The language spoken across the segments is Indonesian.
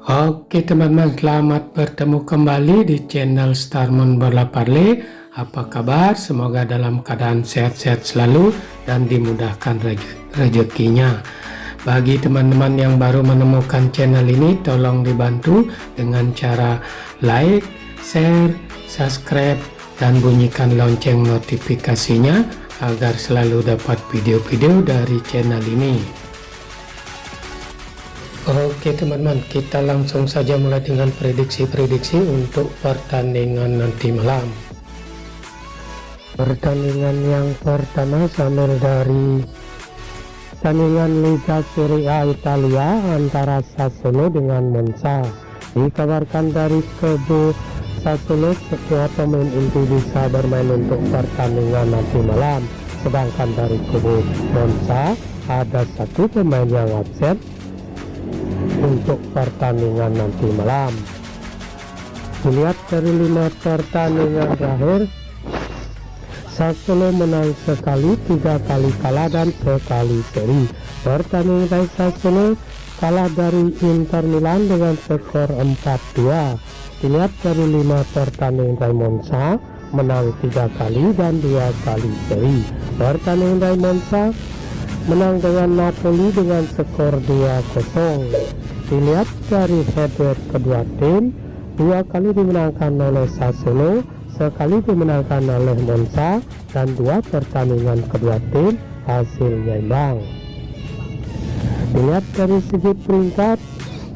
Oke teman-teman, selamat bertemu kembali di channel Starmon Bola Parle. Apa kabar? Semoga dalam keadaan sehat-sehat selalu dan dimudahkan rezekinya. Bagi teman-teman yang baru menemukan channel ini, tolong dibantu dengan cara like, share, subscribe, dan bunyikan lonceng notifikasinya agar selalu dapat video-video dari channel ini. Oke teman-teman, kita langsung saja mulai dengan prediksi-prediksi untuk pertandingan nanti malam. Pertandingan yang pertama sambil dari pertandingan Liga Serie A Italia antara Sassuolo dengan Monza. Dikabarkan dari kubu Sassuolo semua pemain inti bisa bermain untuk pertandingan nanti malam, sedangkan dari kubu Monza ada satu pemain yang absen untuk pertandingan nanti malam. Dilihat dari 5 pertandingan terakhir, Sassuolo menang sekali, 3 kali kalah dan sekali seri. Pertandingan dari Sassuolo kalah dari Inter Milan dengan skor 4-2. Dilihat dari 5 pertandingan dari Monza, menang 3 kali dan 2 kali seri. Pertandingan dari Monza menang dengan Napoli dengan skor 2-0. Dilihat dari head-to-head kedua tim, 2 kali dimenangkan oleh Sassuolo, sekali dimenangkan oleh Monza, dan 2 pertandingan kedua tim hasilnya imbang. Dilihat dari segi peringkat,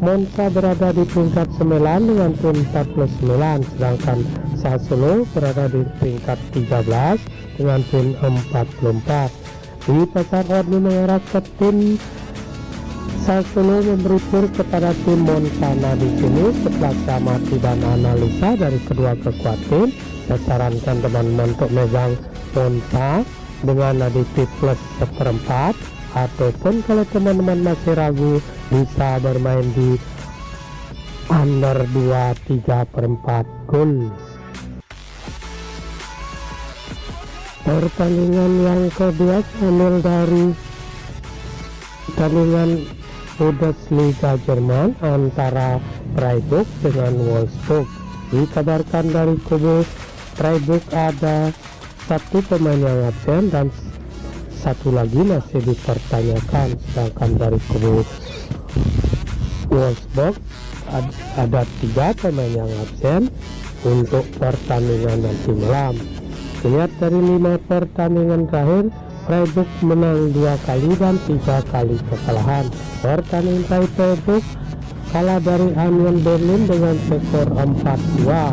Monza berada di peringkat 9 dengan poin 49, sedangkan Sassuolo berada di peringkat 13 dengan poin 44. Di pasar odds mengarah ke tim Sassuolo memberi tur kepada tim Monza. Nah, di sini setelah amati dan analisa dari kedua kekuatan tim, saya sarankan teman-teman untuk megang Monza dengan aditi plus 1/4, ataupun kalau teman-teman masih ragu bisa bermain di under 2/3/4 gol. Pertandingan yang kedua sambil dari pertandingan Bundesliga Jerman antara Freiburg dengan Wolfsburg. Dikabarkan dari kubu Freiburg ada satu pemain yang absen dan satu lagi masih dipertanyakan, sedangkan dari kubu Wolfsburg ada 3 pemain yang absen untuk pertandingan nanti malam. Dilihat dari 5 pertandingan terakhir, Freiburg menang 2 kali dan 3 kali kekalahan. Pertandingan dari Freiburg kalah dari Union Berlin dengan skor 4-2.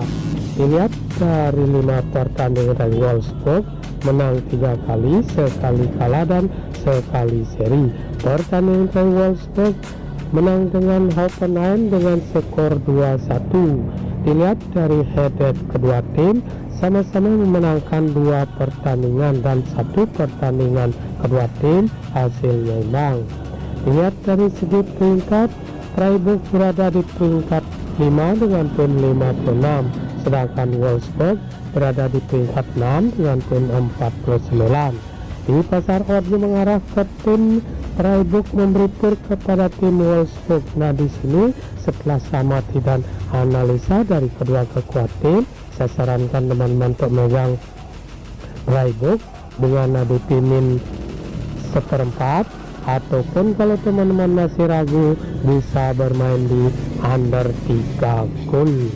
Dilihat dari 5 pertandingan dari Wolfsburg, menang 3 kali, sekali kalah dan sekali seri. Pertandingan dari Wolfsburg menang dengan Hoffenheim dengan skor 2-1. Dilihat dari head-to-head kedua tim, sama-sama memenangkan 2 pertandingan dan 1 pertandingan kedua tim hasilnya imbang. Dilihat dari segi peringkat, Freiburg berada di peringkat 5 dengan poin 56, sedangkan Wolfsburg berada di peringkat 6 dengan poin 49. Di pasar odds mengarah ke tim Freiburg memberi tur kepada tim Wolfsburg. Nah, di sini setelah amati dan analisa dari kedua kekuatan tim, saya sarankan teman-teman untuk megang Freiburg dengan aditi min 1/4, ataupun kalau teman-teman masih ragu bisa bermain di under 3 gol.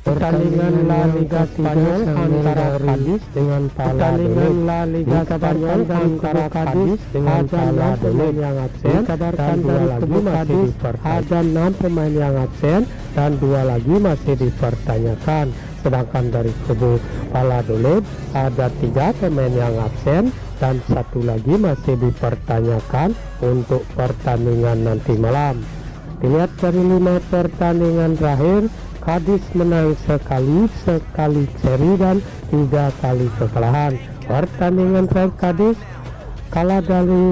Pertandingan La Liga Spanyol antara Cadiz dengan Pertandingan La Liga Spanyol antara Cadiz dengan Valladolid yang absen, dan 2 lagi masih ada 6 pemain yang absen dan 2 lagi masih dipertanyakan. Sedangkan dari kubu Valladolid ada 3 pemain yang absen dan 1 lagi masih dipertanyakan untuk pertandingan nanti malam. Dilihat dari 5 pertandingan terakhir, Cadiz menang sekali seri dan 3 kali kekalahan. Pertandingan terakhir Cadiz kalah dari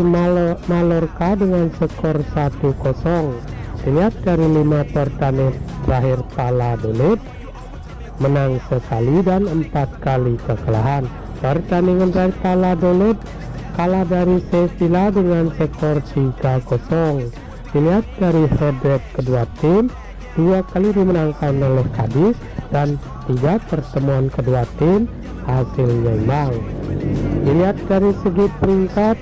Mallorca dengan skor 1-0. Dilihat dari 5 pertandingan terakhir, Valladolid menang sekali dan 4 kali kekalahan. Pertandingan terakhir Valladolid kalah dari Sevilla dengan skor 3-0. Dilihat dari head rate kedua tim, 2 kali dimenangkan oleh Cadiz dan 3 pertemuan kedua tim hasilnya imbang. Dilihat dari segi peringkat,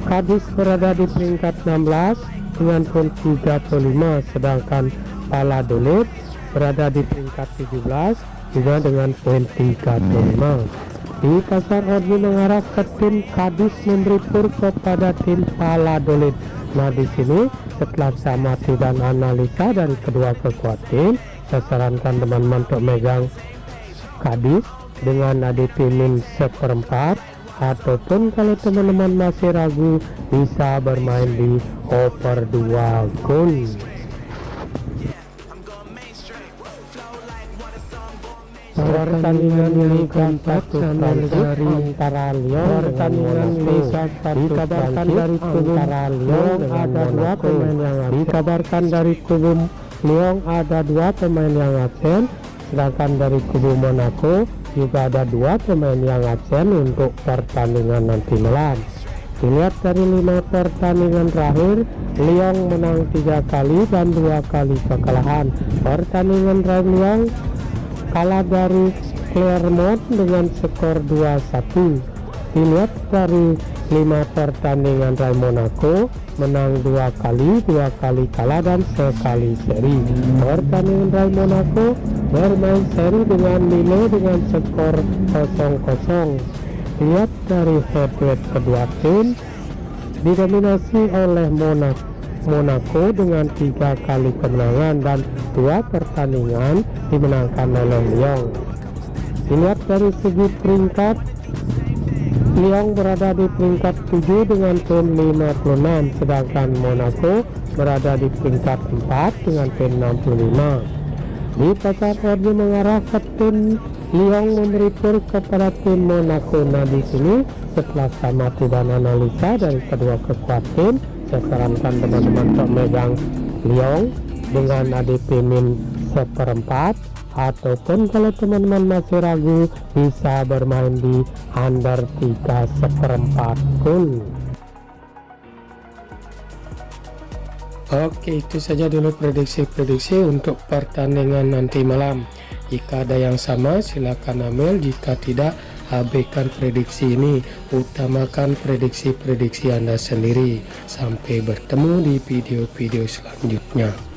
Cadiz berada di peringkat 16 dengan poin 35, sedangkan Valladolid berada di peringkat 17 juga dengan poin 35. Di pasar odds mengarah ke tim Cadiz memberi pur kepada tim Valladolid. Nah, di sini setelah saya amati dan analisa dari kedua kekuatan tim, saya sarankan teman-teman untuk megang Cadiz dengan ADP min 1/4, ataupun kalau teman-teman masih ragu bisa bermain di over 2 gol. Pertandingan Liga 4 dari antara Lyon pertandingan Liga 1 dikabarkan dari kubu Lyon ada 2 pemain yang absen. Dikabarkan dari kubu Lyon ada 2 pemain yang absen, sedangkan dari kubu Monaco juga ada 2 pemain yang absen untuk pertandingan nanti malam. Dilihat dari 5 pertandingan terakhir, Lyon menang 3 kali dan 2 kali kekalahan. Pertandingan terakhir Lyon kalah dari Clermont dengan skor 2-1. Dilihat dari 5 pertandingan terakhir, Monaco menang 2 kali, 2 kali kalah dan sekali seri. Pertandingan terakhir Monaco bermain seri dengan nilai dengan skor 0-0. Lihat dari head to head kedua tim didominasi oleh Monaco dengan 3 kali kemenangan dan 2 pertandingan dimenangkan oleh Lyon. Dilihat dari segi peringkat, Lyon berada di peringkat 7 dengan poin 56, sedangkan Monaco berada di peringkat 4 dengan poin 65. Di pasar odds mengarah ke tim Lyon memberi pur kepada tim Monaco. Nah, di sini setelah sama dan analisa dari kedua kekuatan tim, saya sarankan teman-teman untuk megang Lyon dengan ADP min 1/4, ataupun kalau teman-teman masih ragu bisa bermain di under 3/4 gol. Oke, itu saja dulu prediksi-prediksi untuk pertandingan nanti malam. Jika ada yang sama silakan ambil, jika tidak abaikan prediksi ini, utamakan prediksi-prediksi Anda sendiri. Sampai bertemu di video-video selanjutnya.